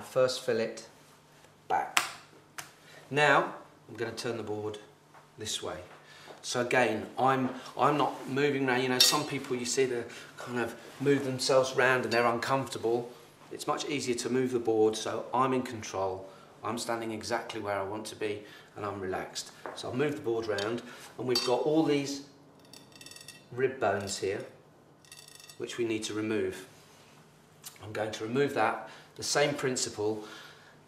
my first fillet back. Now I'm going to turn the board this way. So again, I'm not moving around. You know, some people you see they kind of move themselves around and they're uncomfortable. It's much easier to move the board, so I'm in control. I'm standing exactly where I want to be and I'm relaxed. So I'll move the board around and we've got all these rib bones here which we need to remove. I'm going to remove that, the same principle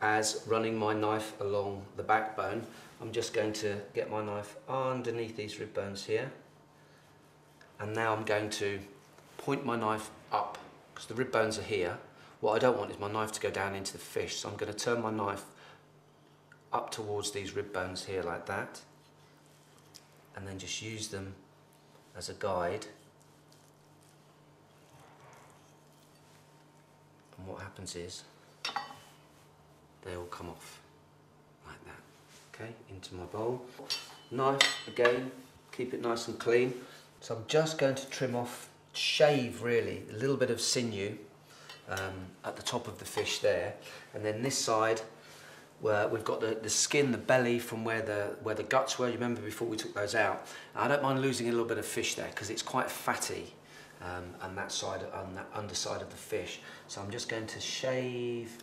as running my knife along the backbone. I'm just going to get my knife underneath these rib bones here, and now I'm going to point my knife up because the rib bones are here. What I don't want is my knife to go down into the fish, so I'm going to turn my knife up towards these rib bones here like that, and then just use them as a guide. And what happens is they all come off like that. Okay, into my bowl. Knife, again, keep it nice and clean. So I'm just going to trim off, shave really, a little bit of sinew at the top of the fish there. And then this side, where we've got the skin, the belly from where the guts were. You remember before we took those out. I don't mind losing a little bit of fish there because it's quite fatty, on that side, on that underside of the fish. So I'm just going to shave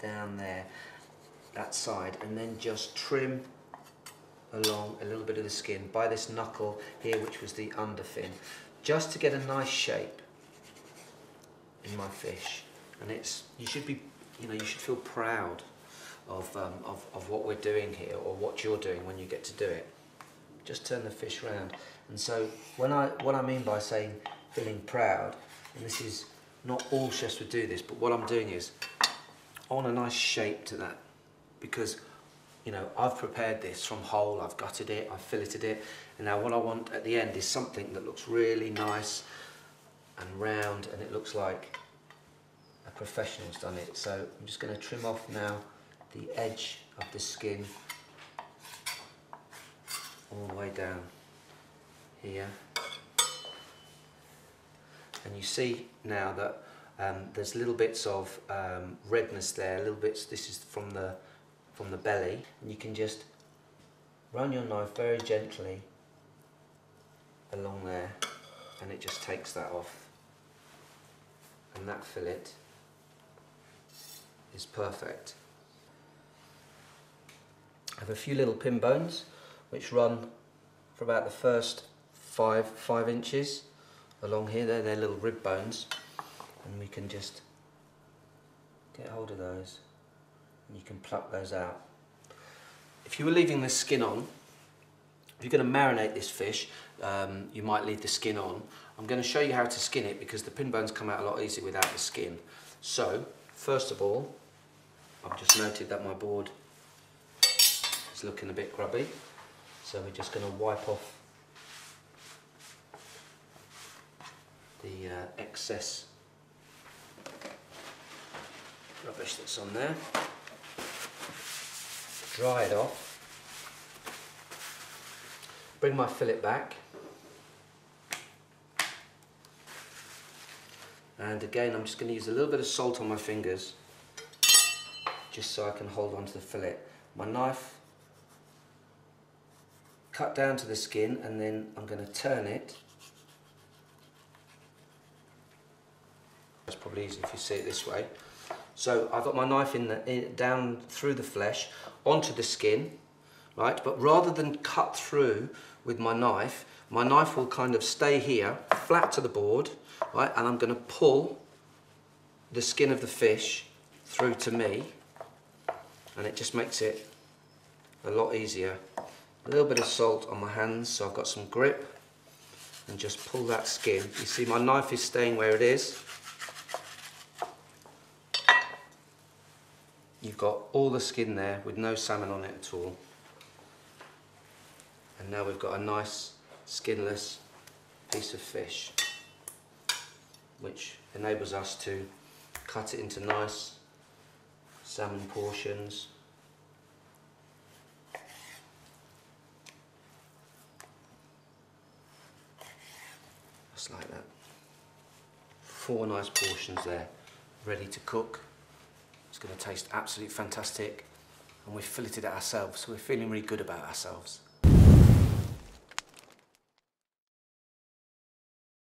down there, that side, and then just trim along a little bit of the skin by this knuckle here, which was the underfin, just to get a nice shape in my fish. And you should be, you know, you should feel proud of what we're doing here, or what you're doing when you get to do it. Just turn the fish round. And so what I mean by saying feeling proud, and this is not all chefs would do this, but what I'm doing is I want a nice shape to that, because you know, I've prepared this from whole, I've gutted it, I've filleted it, and now what I want at the end is something that looks really nice and round, and it looks like a professional's done it. So I'm just going to trim off now the edge of the skin all the way down here, and you see now that there's little bits of redness there, little bits. This is from the belly, and you can just run your knife very gently along there, and it just takes that off, and that fillet is perfect. I have a few little pin bones which run for about the first five inches along here. They're little rib bones, and we can just get hold of those, and you can pluck those out. If you were leaving the skin on, if you're going to marinate this fish, you might leave the skin on. I'm going to show you how to skin it because the pin bones come out a lot easier without the skin. So first of all, I've just noted that my board is looking a bit grubby, so we're just going to wipe off the excess rubbish that's on there, dry it off, bring my fillet back, and again I'm just going to use a little bit of salt on my fingers just so I can hold on to the fillet. My knife, cut down to the skin, and then I'm going to turn it. It's probably easy if you see it this way. So I've got my knife down through the flesh onto the skin, right? But rather than cut through with my knife will kind of stay here, flat to the board, right? And I'm going to pull the skin of the fish through to me, and it just makes it a lot easier. A little bit of salt on my hands so I've got some grip, and just pull that skin. You see my knife is staying where it is. You've got all the skin there with no salmon on it at all. And now we've got a nice skinless piece of fish, which enables us to cut it into nice salmon portions. Just like that. 4 nice portions there, ready to cook. It's going to taste absolutely fantastic, and we've filleted it ourselves, so we're feeling really good about ourselves.